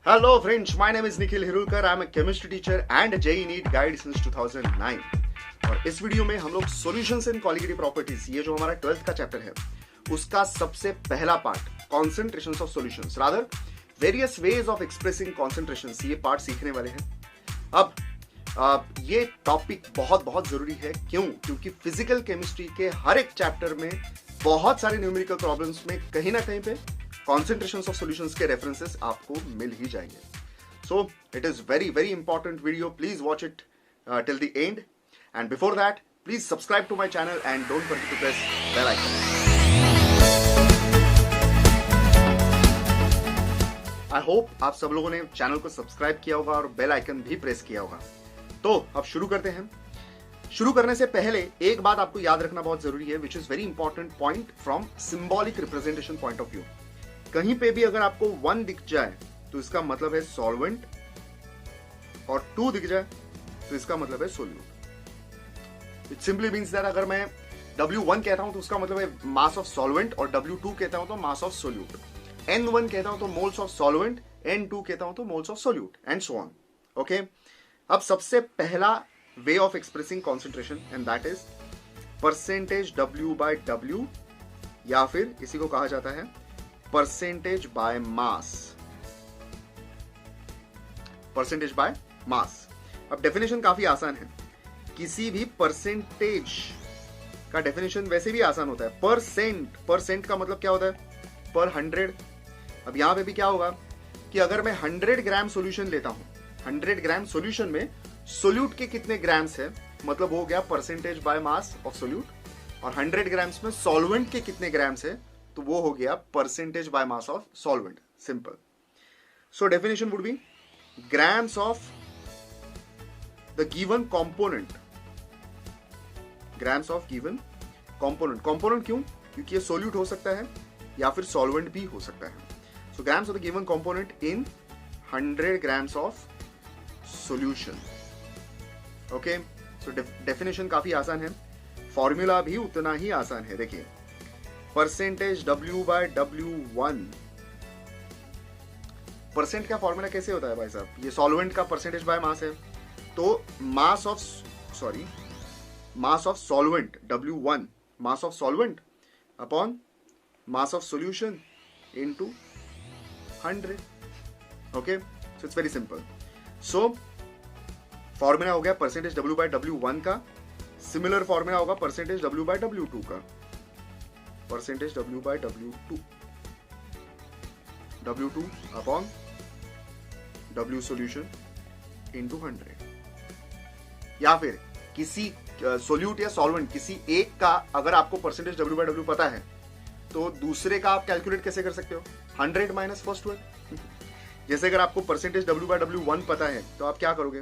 Hello friends, my name is Nikhil Hirulkar. I am a chemistry teacher and a JEE NEET guide since 2009. और इस video में हम लोग solutions इन colligative properties, ये जो हमारा 12th का चैप्टर है, उसका सबसे पहला part concentrations of solutions, rather various ways of expressing concentrations, ये पार्ट सीखने वाले हैं। अब ये टॉपिक बहुत बहुत जरूरी है। क्योंकि फिजिकल केमिस्ट्री के हर एक चैप्टर में बहुत सारे न्यूमेरिकल प्रॉब्लम्स में कहीं ना कहीं पे concentrations of solutions के references आपको मिल ही जाएंगे। So it is very very important video. Please watch it till the end. And before that, please subscribe to my channel and don't forget to press bell icon. I hope आप सब लोगों ने channel को subscribe किया होगा और bell icon भी press किया होगा। तो अब शुरू करते हैं। शुरू करने से पहले एक बात आपको याद रखना बहुत जरूरी है, which is very important point from symbolic representation point of view. कहीं पे भी अगर आपको 1 दिख जाए तो इसका मतलब है सॉल्वेंट, और 2 दिख जाए तो इसका मतलब है solute. It simply means that अगर मैं W1 कहता हूं तो उसका मतलब है मास ऑफ सॉल्वेंट, और W2 कहता हूं तो मास ऑफ सोल्यूट। N1 कहता हूं तो मोल्स ऑफ सॉल्वेंट, N2 कहता हूं तो moles of solute, and so on. Okay, अब सबसे पहला way of expressing concentration, and that is percentage W/W, या फिर इसी को कहा जाता है percentage by mass. Percentage by mass. अब डेफिनेशन काफी आसान है। किसी भी परसेंटेज का डेफिनेशन वैसे भी आसान होता है। परसेंट का मतलब क्या होता है? पर 100। अब यहां पे भी क्या होगा कि अगर मैं 100 ग्राम सॉल्यूशन लेता हूं, 100 ग्राम सॉल्यूशन में सोल्यूट के कितने ग्राम्स है, मतलब हो गया percentage by mass of solute. और 100 ग्राम्स में सॉल्वेंट के कितने ग्राम्स है, तो वो हो गया percentage by mass of solvent. Simple. So definition would B grams of the given component. Grams of given component. Component क्यों? क्योंकि ये सोल्यूट हो सकता है या फिर सॉल्वेंट भी हो सकता है। So grams of the given component in 100 grams of solution. Okay, so definition काफी आसान है, फॉर्मूला भी उतना ही आसान है। देखिए, परसेंटेज W/W1। परसेंट का फॉर्मूला कैसे होता है भाई साहब? ये सॉल्वेंट का परसेंटेज बाय मास है, तो mass of solvent W1, mass of solvent upon mass of solution into 100। Okay, so it's very simple. So formula हो गया परसेंटेज W/W1 का। सिमिलर फॉर्मूला होगा परसेंटेज W/W2 का। Percentage W/W2, W2 upon W solution into 100। या फिर किसी solute या solvent, किसी एक का अगर आपको परसेंटेज W/W पता है तो दूसरे का आप कैलकुलेट कैसे कर सकते हो? 100 माइनस फर्स्ट वन। जैसे अगर आपको परसेंटेज W/W1 पता है तो आप क्या करोगे?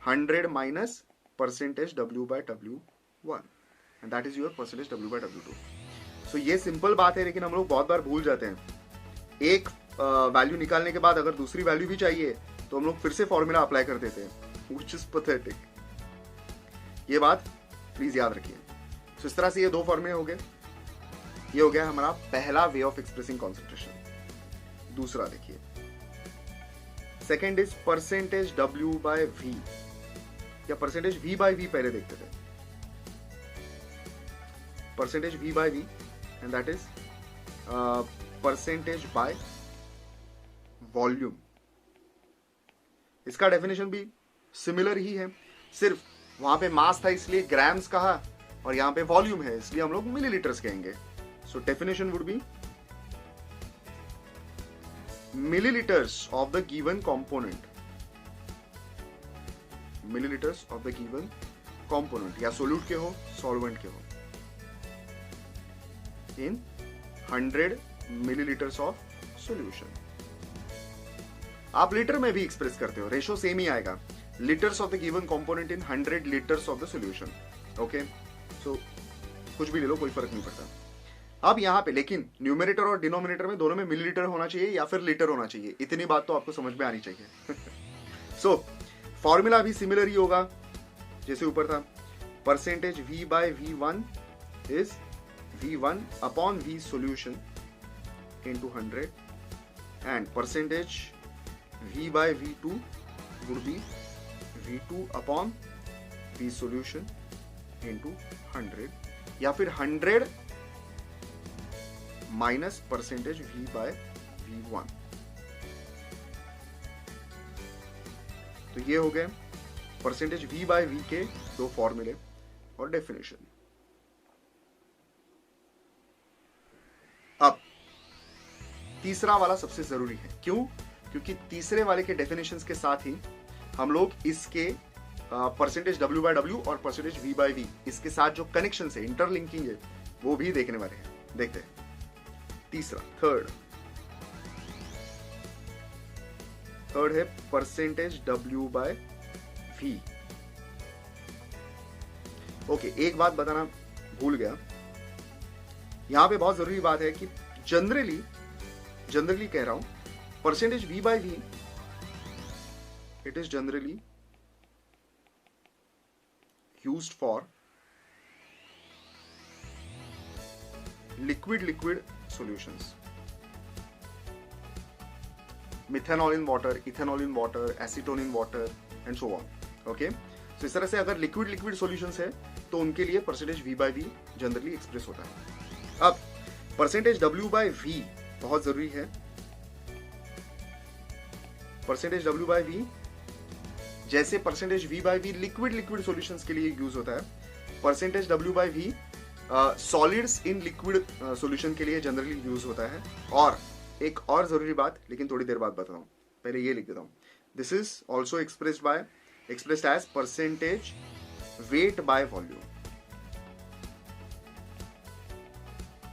100 minus percentage W/W1, and that is your percentage W/W2। सो ये सिंपल बात है, लेकिन हम लोग बहुत बार भूल जाते हैं। एक वैल्यू निकालने के बाद अगर दूसरी वैल्यू भी चाहिए तो हम लोग फिर से फॉर्मूला अप्लाई कर देते हैं, व्हिच इज पैथेटिक। ये बात प्लीज याद रखिए। सो इस तरह से ये 2 फॉर्मूले हो गए। ये हो गया हमारा पहला वे ऑफ एक्सप्रेसिंग कॉन्सेंट्रेशन। दूसरा देखिए, सेकेंड इज परसेंटेज W/V, या परसेंटेज V/V पहले देखते थे। Percentage V/V, and that is percentage by volume। इसका डेफिनेशन भी सिमिलर ही है, सिर्फ वहां पे मास था इसलिए ग्राम्स कहा, और यहां पे वॉल्यूम है इसलिए हम लोग मिलीलीटर्स कहेंगे। So definition would be millilitres of the given component. Millilitres of the given component, या सोल्यूट के हो सॉल्वेंट के हो, in 100 मिलीलीटर्स ऑफ सॉल्यूशन। आप लीटर में भी एक्सप्रेस करते हो, रेशो सेम ही आएगा। Litres of the given component in 100 litres of the solution. Okay, so कुछ भी ले लो, कोई फर्क नहीं पड़ता। अब यहां पे लेकिन न्यूमरेटर और डिनोमिनेटर में दोनों में मिलीलीटर होना चाहिए या फिर लीटर होना चाहिए, इतनी बात तो आपको समझ में आनी चाहिए। सो फॉर्मूला भी सिमिलर ही होगा जैसे ऊपर था। Percentage V/V1 is V1 upon V solution into 100, and percentage V by V2 would be V2 upon V solution into 100 या फिर 100 minus percentage V by V1। तो ये हो गए परसेंटेज V by V के दो फॉर्मूले और डेफिनेशन। अब तीसरा वाला सबसे जरूरी है। क्यों? क्योंकि तीसरे वाले के डेफिनेशंस के साथ ही हम लोग इसके परसेंटेज W by W और परसेंटेज V by V इसके साथ जो कनेक्शन है, इंटरलिंकिंग है, वो भी देखने वाले हैं। देखते हैं तीसरा, थर्ड है percentage W by V। Okay, एक बात बताना भूल गया, यहां पे बहुत जरूरी बात है कि जनरली कह रहा हूं, percentage V by V it is generally used for liquid solutions, methanol in water, ethanol in water, acetone in water and so on. Okay, तो इस तरह से अगर लिक्विड सॉल्यूशंस है तो उनके लिए percentage V by V generally express होता है। अब परसेंटेज W by V बहुत जरूरी है। परसेंटेज W by V जैसे percentage V by V liquid solutions के लिए यूज होता है, percentage W by V solids in liquid solution के लिए जनरली यूज होता है। और एक और जरूरी बात, लेकिन थोड़ी देर बाद बताता हूं, पहले ये लिख देता हूं। This is also expressed as percentage weight by volume,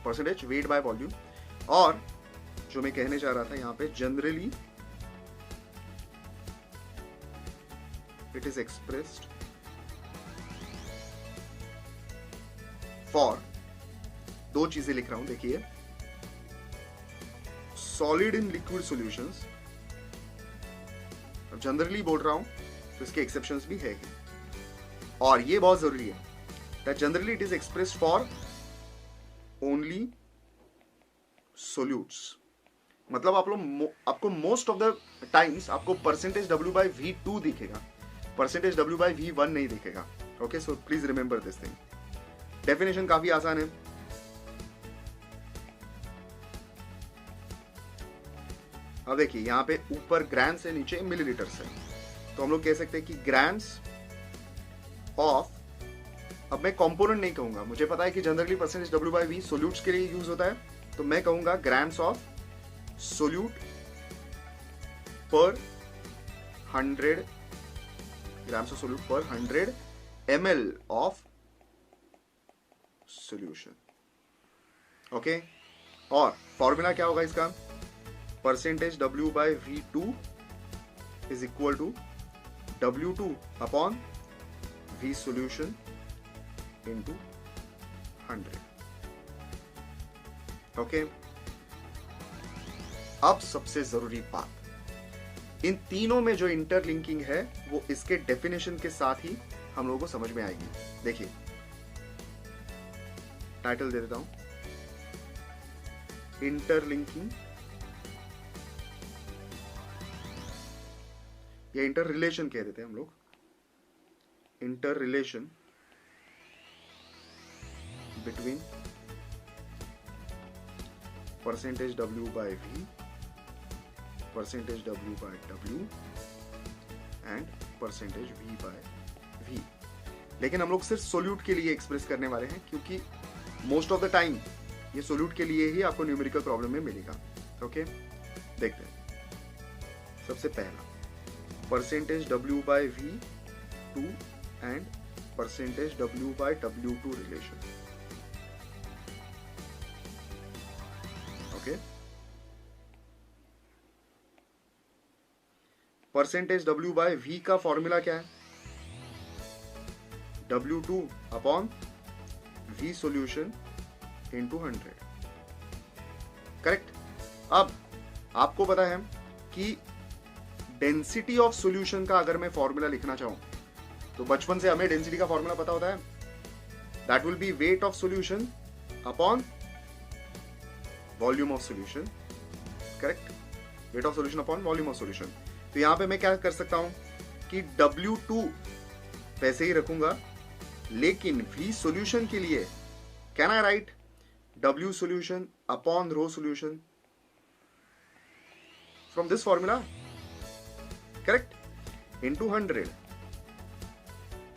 percentage weight by volume. और जो मैं कहने चाह रहा था यहां पे, generally it is expressed for, दो चीजें लिख रहा हूं, देखिए, सॉलिड इन लिक्विड सॉल्यूशंस। अब जनरली बोल रहा हूं तो इसके एक्सेप्शंस भी है ही। और ये बहुत जरूरी है, that generally it is expressed for only solutes. मतलब आपको मोस्ट ऑफ द टाइम्स आपको परसेंटेज W by V2 दिखेगा, परसेंटेज W by V1 नहीं दिखेगा। Okay, so please remember this thing. Definition काफी आसान है। अब देखिए, यहां पे ऊपर ग्राम्स है, नीचे मिलीलीटर्स है, तो हम लोग कह सकते हैं कि ग्राम्स ऑफ, अब मैं कंपोनेंट नहीं कहूंगा, मुझे पता है कि generally percentage W by V solutes के लिए यूज होता है, तो मैं कहूंगा grams of solute per 100 grams of solute per 100 ml of solution. Okay, और फॉर्मूला क्या होगा इसका? Percentage W by V2 is equal to W2 upon V solution into 100। Okay, अब सबसे जरूरी बात, इन तीनों में जो इंटरलिंकिंग है वो इसके डेफिनेशन के साथ ही हम लोगों को समझ में आएगी। देखिए, टाइटल दे देता हूं, इंटरलिंकिंग या इंटर रिलेशन कह देते हैं हम लोग, inter relation between percentage W by V, percentage W by W and percentage V by V। लेकिन हम लोग सिर्फ सोल्यूट के लिए एक्सप्रेस करने वाले हैं, क्योंकि मोस्ट ऑफ द टाइम ये सोल्यूट के लिए ही आपको न्यूमेरिकल प्रॉब्लम में मिलेगा। ओके, देखते हैं। सबसे पहला percentage W by V2 and percentage W by W2 relation. Okay, percentage W by V का फॉर्मूला क्या है? W2 upon V solution into 100। Correct. अब आपको पता है कि डेंसिटी ऑफ सॉल्यूशन का अगर मैं फॉर्मूला लिखना चाहूं तो बचपन से हमें डेंसिटी का फॉर्मूला पता होता है, that will be weight of solution upon volume of solution. Correct. Rate of solution upon volume of solution. तो यहां पे मैं क्या कर सकता हूं कि W2 वैसे ही रखूंगा, लेकिन V सोल्यूशन के लिए can I right W solution upon rho solution from this formula, correct, into 100।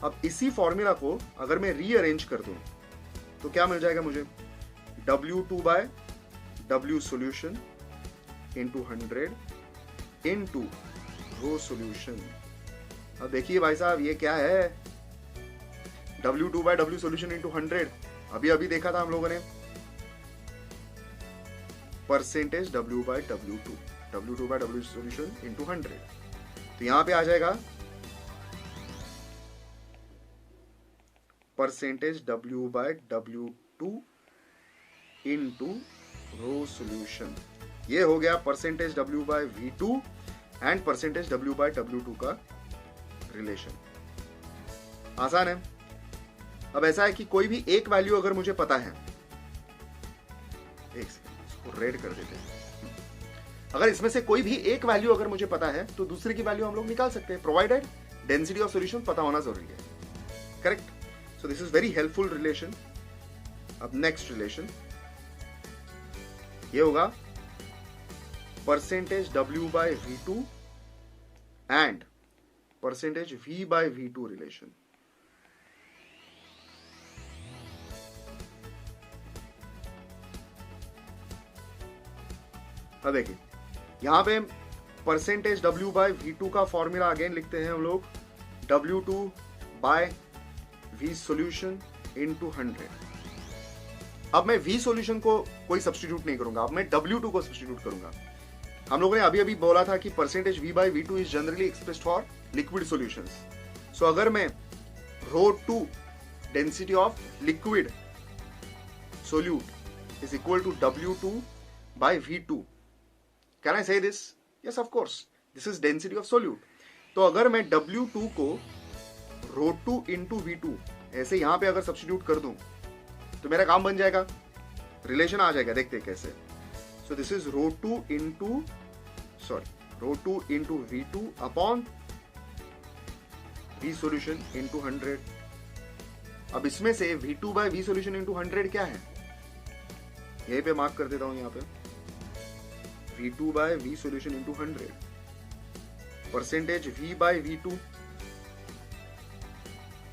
अब इसी फॉर्मूला को अगर मैं रीअरेंज कर दूं तो क्या मिल जाएगा मुझे, W2 by W solution into 100 into rho solution. अब देखिए भाई साहब ये क्या है, W2 by W solution into 100, अभी अभी देखा था हम लोगों ने, percentage W by W2, W2 by W solution into 100। तो यहां पे आ जाएगा percentage W by W2 into rho solution. ये हो गया percentage W by V2 and percentage W by W2 का रिलेशन। आसान है। अब ऐसा है कि कोई भी एक वैल्यू अगर मुझे पता है, एक सेकंड इसको रेड कर देते हैं, अगर इसमें से कोई भी एक वैल्यू अगर मुझे पता है तो दूसरे की वैल्यू हम लोग निकाल सकते हैं, प्रोवाइडेड डेंसिटी ऑफ सॉल्यूशन पता होना जरूरी है, correct. So this is very helpful relation. अब नेक्स्ट रिलेशन ये होगा percentage W by V2 and percentage V by V2 relation. अब देखिए यहां पे परसेंटेज W बाय V2 का फॉर्मूला अगेन लिखते हैं हम लोग, W2 by V solution into 100। अब मैं V सोल्यूशन को कोई सब्स्टिट्यूट नहीं करूंगा, अब मैं W2 को सब्स्टिट्यूट करूंगा। हम लोगों ने अभी अभी बोला था कि percentage V by V2 is generally expressed for liquid solutions. So अगर मैं ρ2 density of liquid solute is equal to W2 by V2, can I say this? Yes of course, this is density of solute. तो अगर मैं W2 को ρ2 into V2 ऐसे यहां पे अगर सब्स्टिट्यूट कर दूं तो मेरा काम बन जाएगा, रिलेशन आ जाएगा। देखते हैं कैसे। So this is ρ2 into V2 upon V solution into 100। अब इसमें से V2 बाय V सोल्यूशन इंटू 100 क्या है, यहीं पे मार्क कर देता हूं, यहां पे V2 बाय V solution into 100 percentage V by V2,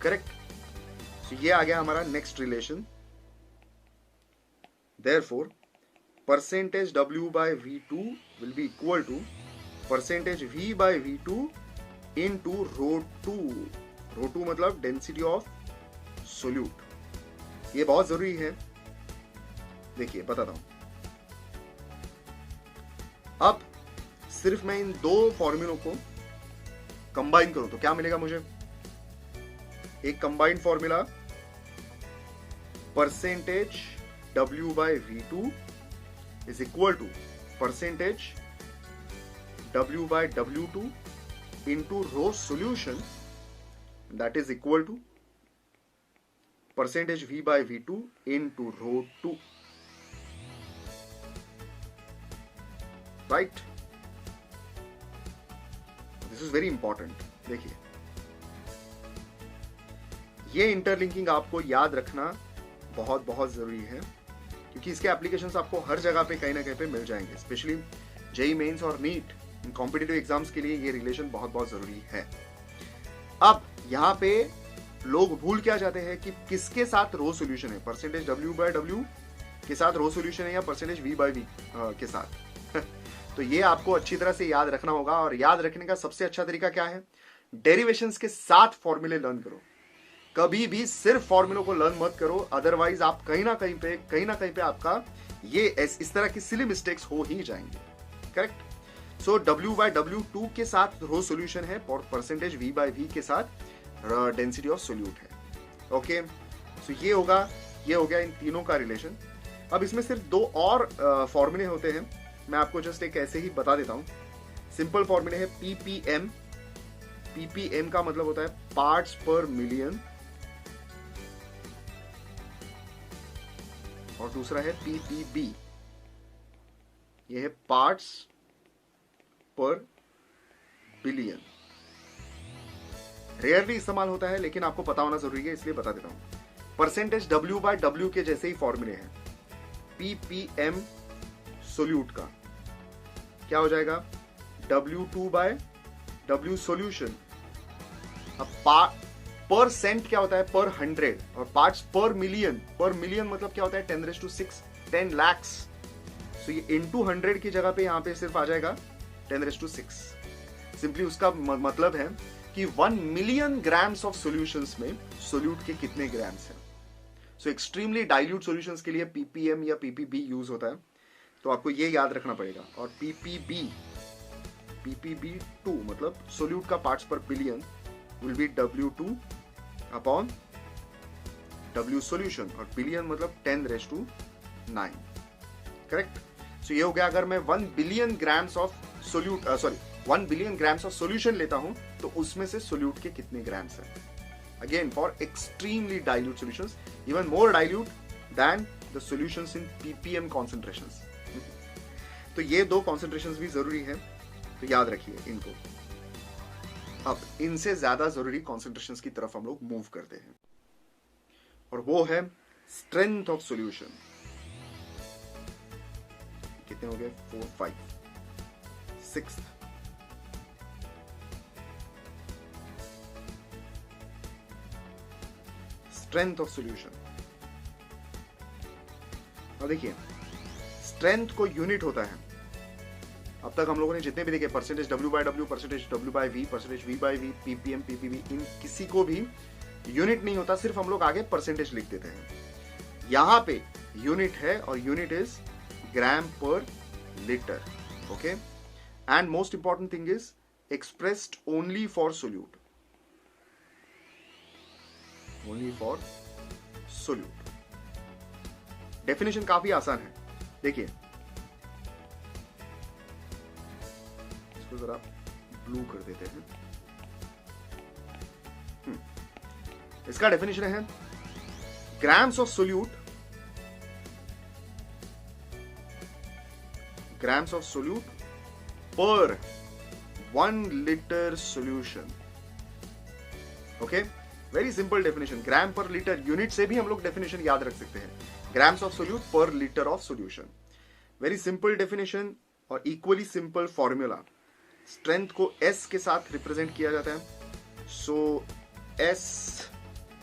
correct. So ये आ गया हमारा next relation. Therefore, percentage W by V2 will be equal to percentage V by V2 into ρ2। ρ2 मतलब डेंसिटी ऑफ सोल्यूट। ये बहुत जरूरी है। देखिए बताता हूं। अब सिर्फ मैं इन दो फॉर्मूलों को कंबाइन करूं तो क्या मिलेगा मुझे, एक combined formula percentage W by V2 is equal to percentage W by W2 into rho solution, that is equal to percentage V by V2 into rho 2, right? This is very important। देखिए ये interlinking आपको याद रखना बहुत बहुत जरूरी है, क्योंकि इसके एप्लीकेशंस आपको हर जगह पे कहीं ना कहीं पे मिल जाएंगे। स्पेशली जेई मेंस और नीट कॉम्पिटिटिव एग्जाम्स के लिए ये रिलेशन बहुत बहुत जरूरी है। अब यहाँ पे लोग भूल क्या जाते हैं कि किसके साथ रो सोल्यूशन है, परसेंटेज W बाय W के साथ रो सोल्यूशन है या परसेंटेज V बाय V के साथ। तो ये आपको अच्छी तरह से याद रखना होगा, और याद रखने का सबसे अच्छा तरीका क्या है, डेरिवेशंस के साथ फॉर्मूले लर्न करो। कभी भी सिर्फ फॉर्मूलों को लर्न मत करो, अदरवाइज आप कहीं ना कहीं पे आपका ये इस तरह की सिली मिस्टेक्स हो ही जाएंगे, correct. So W by W2 के साथ रो सोल्यूशन है और परसेंटेज V बाय V के साथ डेंसिटी ऑफ सोल्यूट है। ओके, सो ये हो गया इन तीनों का रिलेशन। अब इसमें सिर्फ दो और फॉर्मूले होते हैं, मैं आपको जस्ट एक ऐसे ही बता देता हूं। सिंपल फॉर्मूले है PPM। PPM का मतलब होता है पार्ट्स पर मिलियन, और दूसरा है PPB, ये है पार्ट्स पर बिलियन। रेयरली इस्तेमाल होता है लेकिन आपको पता होना जरूरी है, इसलिए बता देता हूं। परसेंटेज W बाय W के जैसे ही फॉर्मूले हैं। ppm सोल्यूट का क्या हो जाएगा, W2 बाय W सोल्यूशन। अब परसेंट क्या होता है, पर 100, और पार्ट्स पर मिलियन। पर मिलियन मतलब क्या होता है, 10⁶, 10 lakhs। तो ये इंटू 100 की जगह पे यहां पे सिर्फ आ जाएगा 10⁶। सिंपली उसका मतलब है कि 1 मिलियन ग्राम्स ऑफ सॉल्यूशंस में सोल्यूट के कितने ग्राम्स हैं। सो एक्सट्रीमली डाइल्यूट सॉल्यूशंस के लिए ppm या ppb यूज होता है, तो आपको ये याद रखना पड़ेगा। और ppb2 मतलब सोल्यूट का पार्ट्स पर billion will be W2 upon W solution, और बिलियन मतलब 10⁹, करेक्ट। सो ये हो गया, अगर मैं 1 billion grams of solute 1 billion grams of solution लेता हूं तो उसमें से सोल्यूट के कितने ग्राम्स हैं। Again for extremely dilute solutions, even more dilute than the solutions in ppm concentrations. तो ये दो कॉन्सेंट्रेशंस भी जरूरी है, तो याद रखिए इनको। अब इनसे ज्यादा जरूरी कॉन्सेंट्रेशंस की तरफ हम लोग मूव करते हैं, और वो है स्ट्रेंथ ऑफ सॉल्यूशन। कितने हो गए, 4, 5, 6th स्ट्रेंथ ऑफ सॉल्यूशन। अब देखिए, स्ट्रेंथ को यूनिट होता है। अब तक हम लोगों ने जितने भी देखे, percentage W by W, percentage W by V, percentage V by V, ppm, ppb, इन किसी को भी यूनिट नहीं होता, सिर्फ हम लोग आगे परसेंटेज लिख देते हैं। यहां पे यूनिट है, और unit is gram per litre, okay. And most important thing is expressed only for solute, only for solute. Definition काफी आसान है, देखिए इसको जरा ब्लू कर देते हैं। इसका डेफिनेशन है, grams of solute, grams of solute per 1 litre solution, okay. Very simple definition, gram per litre. Unit से भी हम लोग डेफिनेशन याद रख सकते हैं, grams of solute per litre of solution. Very simple definition और इक्वली सिंपल फॉर्मूला। स्ट्रेंथ को S के साथ रिप्रेजेंट किया जाता है, so S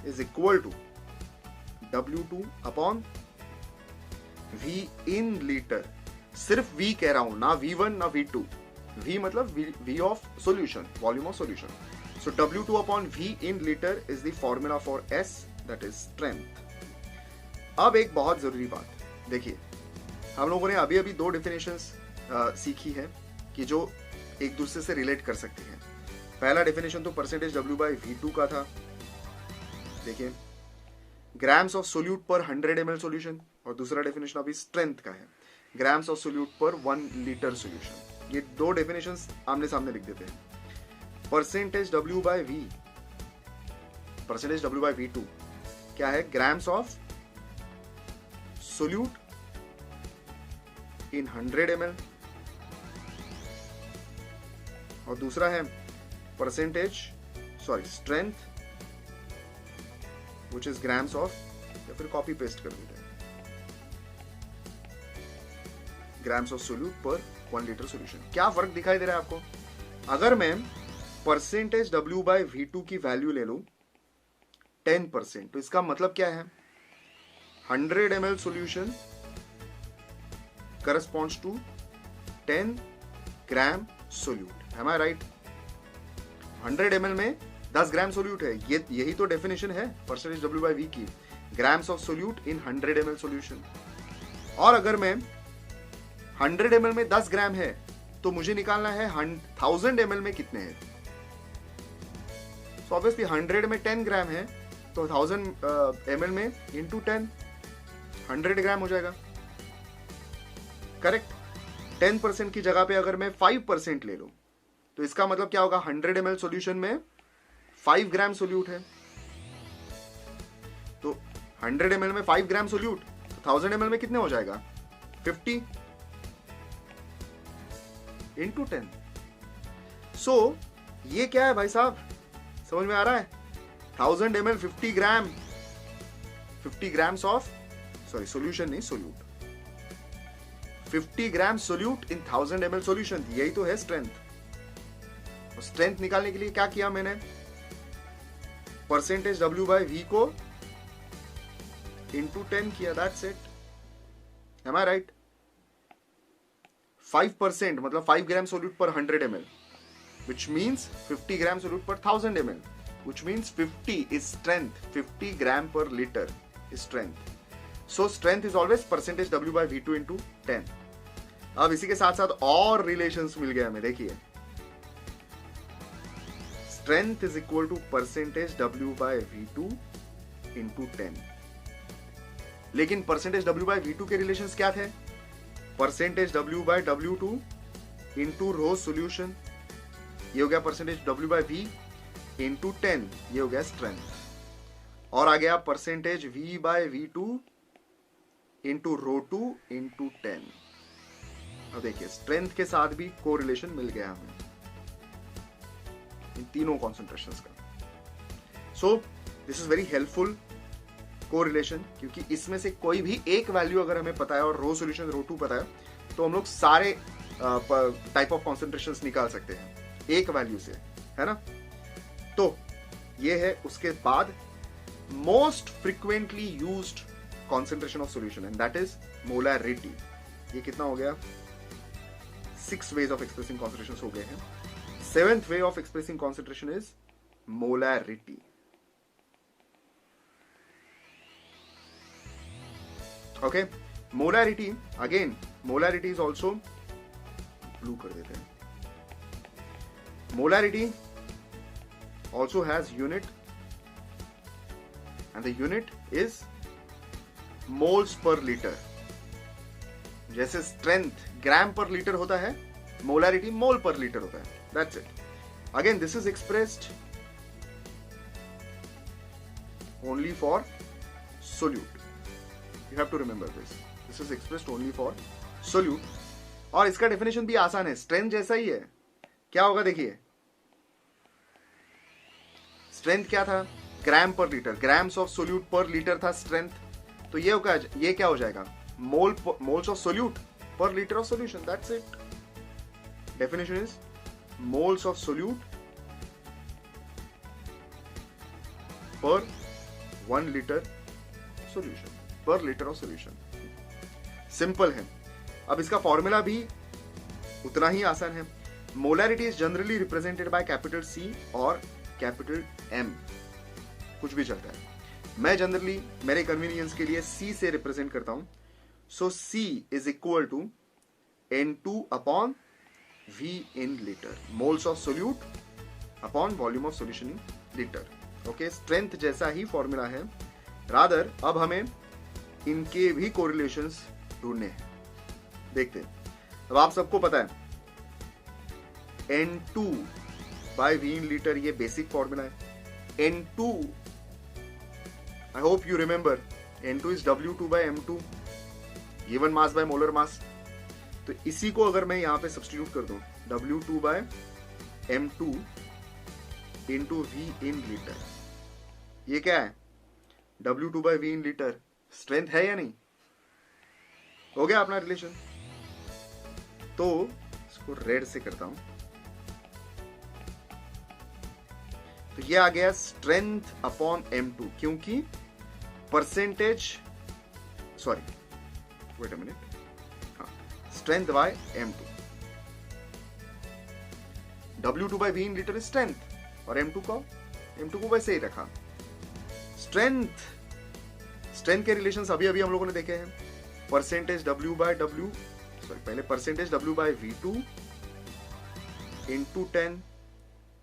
is equal to W2 upon V in litre. सिर्फ V कह रहा हूं, ना V1 ना V2। V मतलब V of solution, volume of solution. So W2 upon V in liter is the formula for S, that is strength. अब एक बहुत जरूरी बात देखिए, हम लोगों ने अभी अभी दो डेफिनेशंस सीखी है कि जो एक दूसरे से रिलेट कर सकती हैं। पहला डेफिनेशन तो परसेंटेज W बाई V2 का था, देखिए grams of solute per 100 ml solution, और दूसरा डेफिनेशन अभी स्ट्रेंथ का है, grams of solute per 1 litre solution. ये दो डेफिनेशंस आमने सामने लिख देते हैं। Percentage W by V, percentage W by V2 क्या है, grams of solute in 100 ml, और दूसरा है percentage strength which is grams of, या फिर कॉपी पेस्ट कर देते हैं, grams of solute per 1 litre solution. क्या फर्क दिखाई दे रहा है आपको? अगर मैं परसेंटेज W बाय V2 की वैल्यू ले लूं 10%, तो इसका मतलब क्या है, 100 ml solution corresponds to 10 gram solute. Am I right? 100 ml में 10 ग्राम सोल्यूट है, यही तो डेफिनेशन है परसेंटेज W बाय V की, grams of solute in 100 ml solution. और अगर मैं 100 ml में 10 ग्राम है तो मुझे निकालना है 1000 ml में कितने हैं। तो ऑब्वियसली 100 में 10 ग्राम है, तो 1000 ml में इंटू 10 100 ग्राम हो जाएगा, करेक्ट। 10% की जगह पे अगर मैं 5% ले लूं तो इसका मतलब क्या होगा, 100 ml सॉल्यूशन में 5 ग्राम सोल्यूट है, तो 100 ml में 5 ग्राम सोल्यूट, तो 1000 ml में कितने हो जाएगा, 50 इंटू 10, सो ये क्या है भाई साहब, समझ में आ रहा है? 1000 ml 50 gram, 50 grams of, sorry solution नहीं, solute, 50 gram solute in 1000 ml solution, यही तो है स्ट्रेंथ। स्ट्रेंथ निकालने के लिए क्या किया मैंने, परसेंटेज W बाय V को इंटू 10 किया, that's it. Am I right? 5% मतलब 5 ग्राम solute per 100 ml, which means 50 gram solute पर 1000 ml, which means 50 is strength, 50 gram per liter is strength. So strength is always percentage W by V2 into 10. अब इसी के साथ साथ और relations मिल गया हमें, देखिए strength is equal to percentage W by V2 into 10. लेकिन परसेंटेज W by V2 के रिलेशंस क्या थे, percentage W by W2 into rho solution, ये हो गया percentage W by V into 10, ये हो गया स्ट्रेंथ, और आ गया percentage V by V2 into rho 2 into 10। अब देखिए स्ट्रेंथ के साथ भी कोरिलेशन मिल गया हमें इन तीनों कॉन्सेंट्रेशंस का। सो this is very helpful correlation, क्योंकि इसमें से कोई भी एक वैल्यू अगर हमें पता है और रो सोल्यूशन रो 2 पता है, तो हम लोग सारे टाइप ऑफ कॉन्सेंट्रेशंस निकाल सकते हैं एक वैल्यू से, है ना? तो ये है उसके बाद most frequently used concentration of solution, and that is molarity. ये कितना हो गया, 6 ways of expressing concentrations हो गए हैं। 7th way of expressing concentration is molarity. Okay, molarity again, molarity is also blue कर देते हैं। Molarity also has unit, and the unit is moles per liter. जैसे स्ट्रेंथ ग्राम पर लीटर होता है, molarity मोल पर लीटर होता है, that's it. Again this is expressed only for solute, you have to remember this is expressed only for solute. और इसका definition भी आसान है, स्ट्रेंथ जैसा ही है। क्या होगा देखिए, स्ट्रेंथ क्या था, ग्राम per litre, grams of solute per litre था स्ट्रेंथ, तो ये क्या हो जाएगा, moles of solute per liter of solution, that's it. Definition is moles of solute per 1 liter solution, per liter of solution. Simple है। अब इसका फॉर्मूला भी उतना ही आसान है। Molarity is generally represented by capital C और कैपिटल M, कुछ भी चलता है। मैं जनरली मेरे कन्वीनियंस के लिए C से रिप्रेजेंट करता हूं। So C is equal to N2 upon V in liter, moles of solute upon volume of solution in liter. Okay, strength जैसा ही फॉर्मूला है, रादर अब हमें इनके भी कोरिलेशंस ढूंढने हैं। देखते हैं। अब आप सबको पता है N2 by V in liter, ये बेसिक फॉर्मूला है। N2, I hope you remember, N2 is W2 by M2, given mass by molar mass. तो इसी को अगर मैं यहां पे सब्स्टिट्यूट कर दूं, W2 by M2 into V in litre, ये क्या है, W2 by V in litre, strength है या नहीं? हो गया अपना रिलेशन। तो इसको रेड से करता हूं, तो ये आ गया स्ट्रेंथ अपॉन M2, क्योंकि percentage, sorry wait a minute, strength by M2, W2 by V in liter is strength, और M2 को वैसे ही रखा। स्ट्रेंथ के रिलेशंस अभी हम लोगों ने देखे हैं, percentage W by W, sorry पहले percentage W by V2 into 10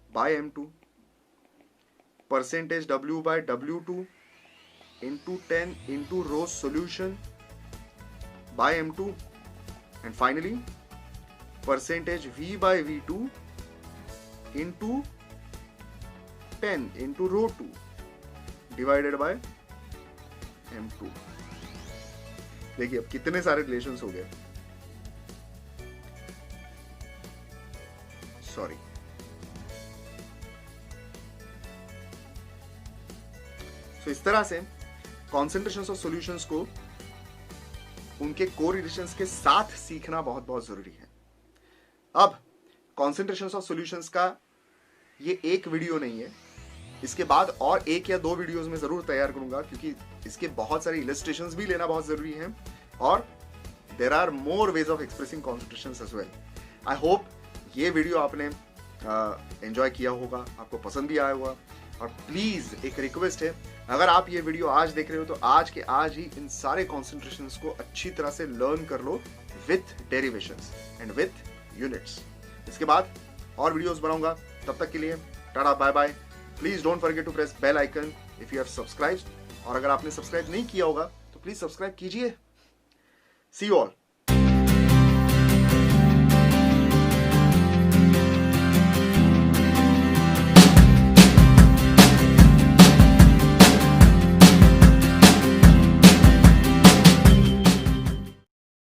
by M2, percentage W by W2 into 10 into rho solution by M2, and finally percentage V by V2 into 10 into rho 2 divided by M2। देखिए अब कितने सारे relations हो गए, sorry so इस तरह से concentration of solutions को उनके कोरिलेशंस के साथ सीखना बहुत बहुत जरूरी है। अब कॉन्सेंट्रेशन ऑफ सॉल्यूशंस का ये एक वीडियो नहीं है, इसके बाद और एक या दो वीडियोस में जरूर तैयार करूंगा, क्योंकि इसके बहुत सारे इलस्ट्रेशंस भी लेना बहुत जरूरी है और there are more ways of expressing concentrations as well. I hope ये वीडियो आपने एंजॉय किया होगा, आपको पसंद भी आया होगा। और प्लीज एक रिक्वेस्ट है, अगर आप ये वीडियो आज देख रहे हो तो आज के आज ही इन सारे कॉन्सेंट्रेशंस को अच्छी तरह से लर्न कर लो with derivations and with units. इसके बाद और वीडियोस बनाऊंगा, तब तक के लिए tata bye bye. Please don't forget to press bell icon if you have subscribed, और अगर आपने सब्सक्राइब नहीं किया होगा तो प्लीज सब्सक्राइब कीजिए। सी यू ऑल।